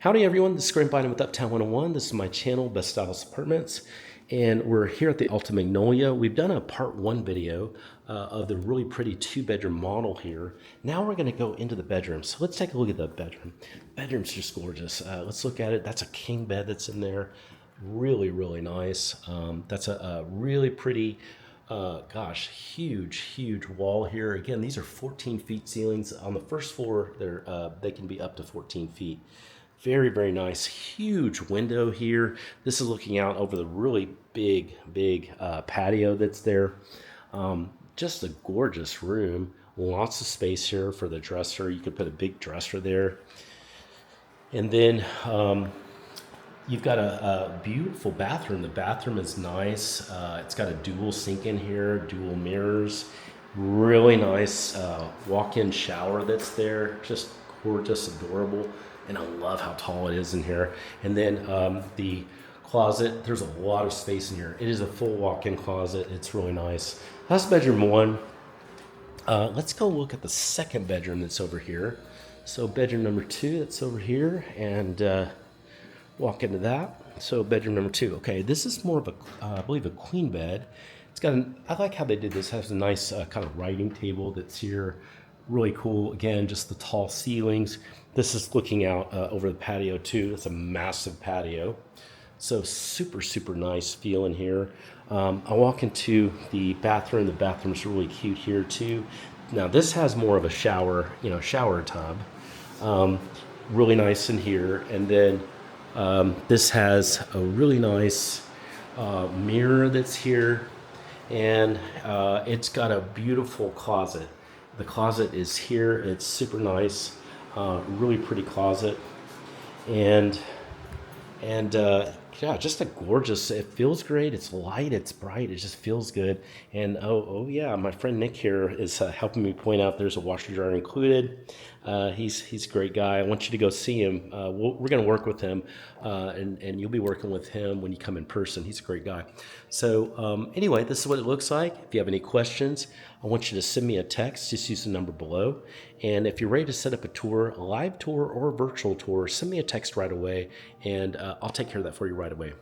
Howdy everyone, this is Graham Bynum with Uptown 101. This is my channel, Best Styles Apartments, and we're here at the Alta Magnolia. We've done a part one video of the really pretty two-bedroom model here. Now we're gonna go into the bedroom. So let's take a look at the bedroom. Bedroom's just gorgeous. Let's look at it. That's a king bed that's in there. Really, really nice. That's a really pretty, huge wall here. Again, these are 14 feet ceilings. On the first floor, they can be up to 14 feet. Very, very nice. Huge window here. This is looking out over the really big patio that's there. Just a gorgeous room. Lots of space here for the dresser. You could put a big dresser there. And then you've got a beautiful bathroom. The bathroom is nice. It's got a dual sink in here, dual mirrors. Really nice walk-in shower that's there. Just gorgeous, adorable. And I love how tall it is in here. And then the closet, there's a lot of space in here. It is a full walk-in closet. It's really nice. That's bedroom one. Let's go look at the second bedroom that's over here. So bedroom number two, that's over here, and walk into that. So bedroom number two. Okay, this is more of a, I believe, a queen bed. It's got I like how they did this. It has a nice kind of writing table that's here. Really cool. Again, just the tall ceilings. This is looking out over the patio too. It's a massive patio. So super nice feel in here. I walk into the bathroom. The bathroom's really cute here too. Now this has more of a shower, shower tub. Really nice in here. And then this has a really nice mirror that's here. And it's got a beautiful closet. The closet is here. It's super nice, really pretty closet, and yeah, just a gorgeous. It feels great. It's light. It's bright. It just feels good. And oh yeah, my friend Nick here is helping me point out there's a washer dryer included. He's a great guy. I want you to go see him. We're going to work with him, and you'll be working with him when you come in person. He's a great guy. So anyway, this is what it looks like. If you have any questions, I want you to send me a text. Just use the number below. And if you're ready to set up a tour, a live tour or a virtual tour, send me a text right away, and I'll take care of that for you right away.